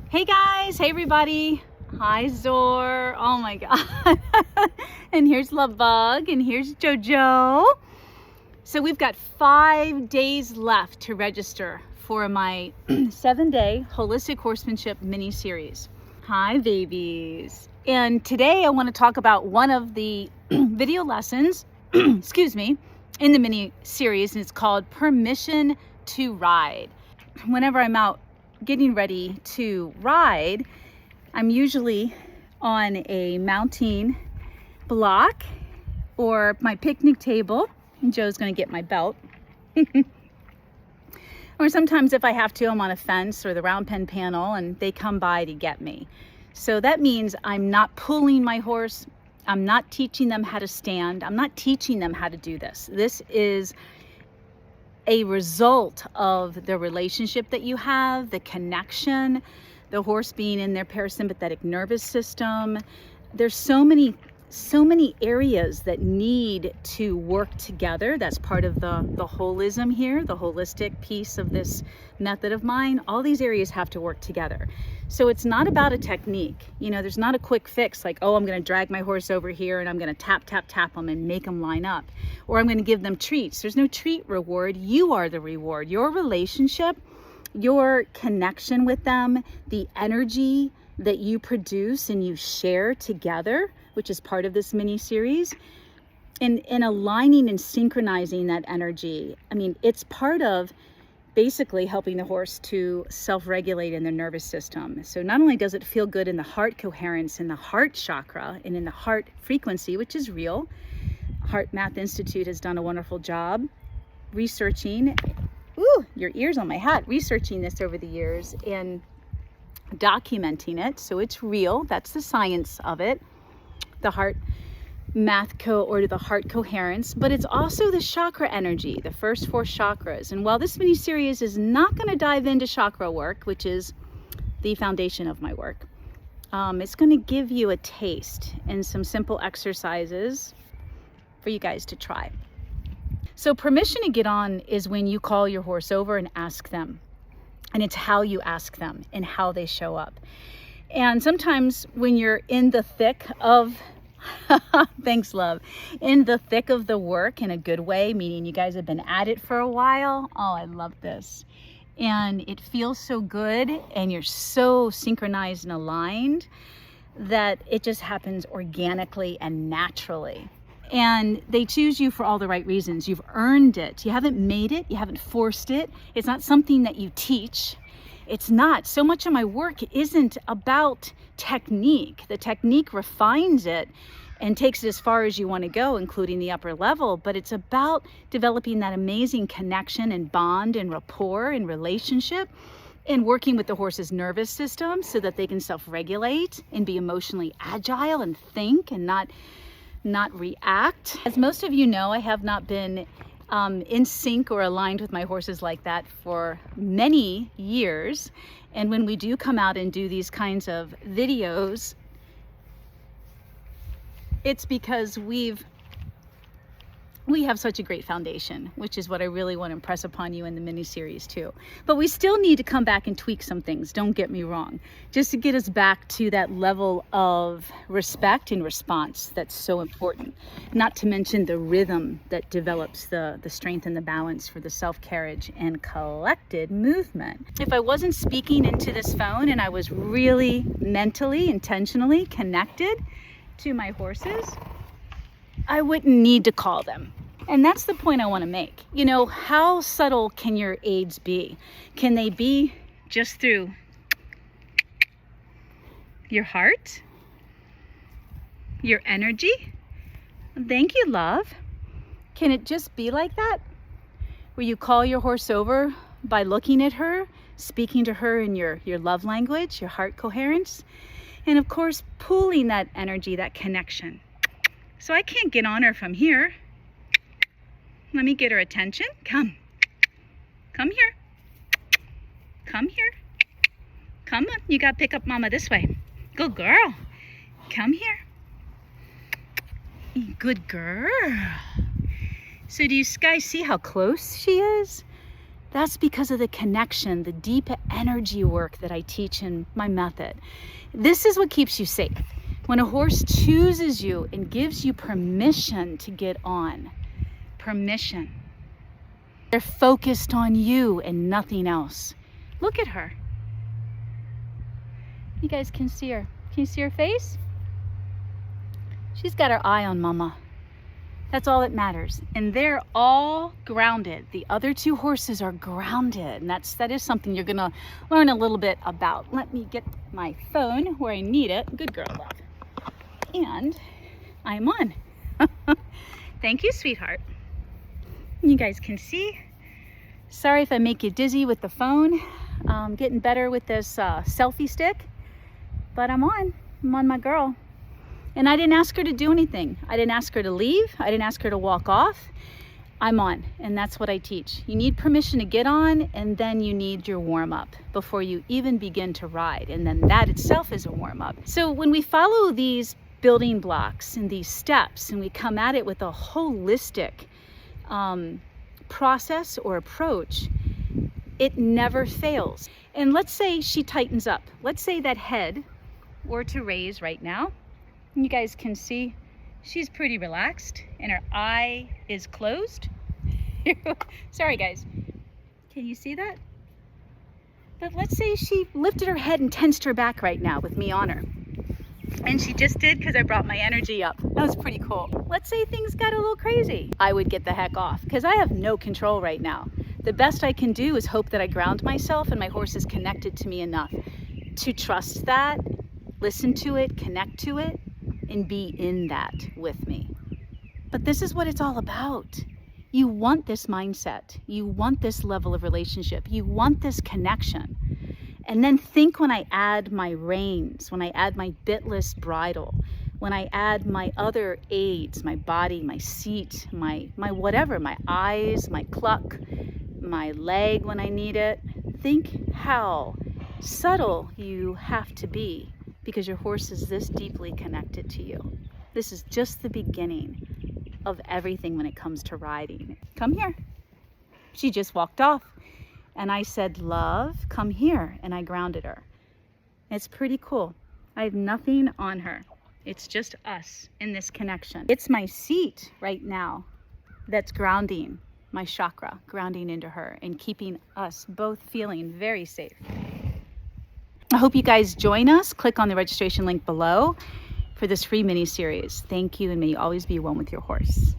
Hey guys, hey everybody. Hi Zor. Oh my God. And here's Lovebug and here's Jojo. So we've got 5 days left to register for my 7-day holistic horsemanship mini series. Hi babies. And today I want to talk about one of the video lessons, excuse me, in the mini series, and it's called Permission to Ride. Whenever I'm out getting ready to ride, I'm usually on a mounting block or my picnic table, and Joe's going to get my belt. Or sometimes if I have to, I'm on a fence or the round pen panel and they come by to get me. So that means I'm not pulling my horse. I'm not teaching them how to stand. I'm not teaching them how to do this. This is a result of the relationship that you have, the connection, the horse being in their parasympathetic nervous system. There's so many areas that need to work together. That's part of the holism here, the holistic piece of this method of mine. All these areas have to work together. So it's not about a technique. You know, there's not a quick fix like, oh, I'm going to drag my horse over here and I'm going to tap, tap, tap them and make them line up. Or I'm going to give them treats. There's no treat reward. You are the reward. Your relationship, your connection with them, the energy that you produce and you share together, which is part of this mini series, and aligning and synchronizing that energy. I mean, it's part of basically helping the horse to self-regulate in their nervous system. So not only does it feel good in the heart coherence, in the heart chakra, and in the heart frequency, which is real. Heart Math Institute has done a wonderful job researching, your ears on my hat, researching this over the years and documenting it. So it's real. That's the science of it. The heart math or the heart coherence, but it's also the chakra energy, the first 4 chakras. And while this mini series is not going to dive into chakra work, which is the foundation of my work, it's going to give you a taste and some simple exercises for you guys to try. So permission to get on is when you call your horse over and ask them. And it's how you ask them and how they show up. And sometimes when you're in the thick of, thanks love, in the thick of the work in a good way, meaning you guys have been at it for a while. Oh, I love this. And it feels so good and you're so synchronized and aligned that it just happens organically and naturally. And they choose you for all the right reasons. You've earned it. You haven't made it. You haven't forced it. It's not something that you teach. It's not. So much of my work isn't about technique. The technique refines it and takes it as far as you want to go, including the upper level. But it's about developing that amazing connection and bond and rapport and relationship and working with the horse's nervous system so that they can self-regulate and be emotionally agile and think and not react. As most of you know, I have not been in sync or aligned with my horses like that for many years. And when we do come out and do these kinds of videos, it's because we have such a great foundation, which is what I really want to impress upon you in the mini series too. But we still need to come back and tweak some things, don't get me wrong, just to get us back to that level of respect and response that's so important. Not to mention the rhythm that develops the strength and the balance for the self-carriage and collected movement. If I wasn't speaking into this phone and I was really mentally, intentionally connected to my horses, I wouldn't need to call them. And that's the point I want to make. You know, how subtle can your aids be? Can they be just through your heart? Your energy? Thank you, love. Can it just be like that? Where you call your horse over by looking at her, speaking to her in your love language, your heart coherence, and of course, pulling that energy, that connection. So I can't get on her from here. Let me get her attention. Come here. Come here. Come on, you gotta pick up mama this way. Good girl. Come here. Good girl. So do you guys see how close she is? That's because of the connection, the deep energy work that I teach in my method. This is what keeps you safe. When a horse chooses you and gives you permission to get on, permission. They're focused on you and nothing else. Look at her. You guys can see her. Can you see her face? She's got her eye on Mama. That's all that matters. And they're all grounded. The other two horses are grounded. And that is something you're gonna learn a little bit about. Let me get my phone where I need it. Good girl, love. And I'm on. Thank you, sweetheart. You guys can see. Sorry if I make you dizzy with the phone. Getting better with this selfie stick. But I'm on my girl. And I didn't ask her to do anything. I didn't ask her to leave. I didn't ask her to walk off. I'm on, and that's what I teach. You need permission to get on, and then you need your warm-up before you even begin to ride. And then that itself is a warm-up. So when we follow these building blocks and these steps, and we come at it with a holistic process or approach, it never fails. And let's say she tightens up. Let's say that head were to raise right now. You guys can see she's pretty relaxed and her eye is closed. Sorry guys, can you see that? But let's say she lifted her head and tensed her back right now with me on her. And she just did because I brought my energy up. That was pretty cool. Let's say things got a little crazy. I would get the heck off because I have no control right now. The best I can do is hope that I ground myself and my horse is connected to me enough to trust that, listen to it, connect to it, and be in that with me. But this is what it's all about. You want this mindset. You want this level of relationship. You want this connection. And then think when I add my reins, when I add my bitless bridle, when I add my other aids, my body, my seat, my whatever, my eyes, my cluck, my leg when I need it. Think how subtle you have to be because your horse is this deeply connected to you. This is just the beginning of everything when it comes to riding. Come here. She just walked off. And I said, love, come here. And I grounded her. It's pretty cool. I have nothing on her. It's just us in this connection. It's my seat right now that's grounding my chakra, grounding into her and keeping us both feeling very safe. I hope you guys join us. Click on the registration link below for this free mini series. Thank you, and may you always be one with your horse.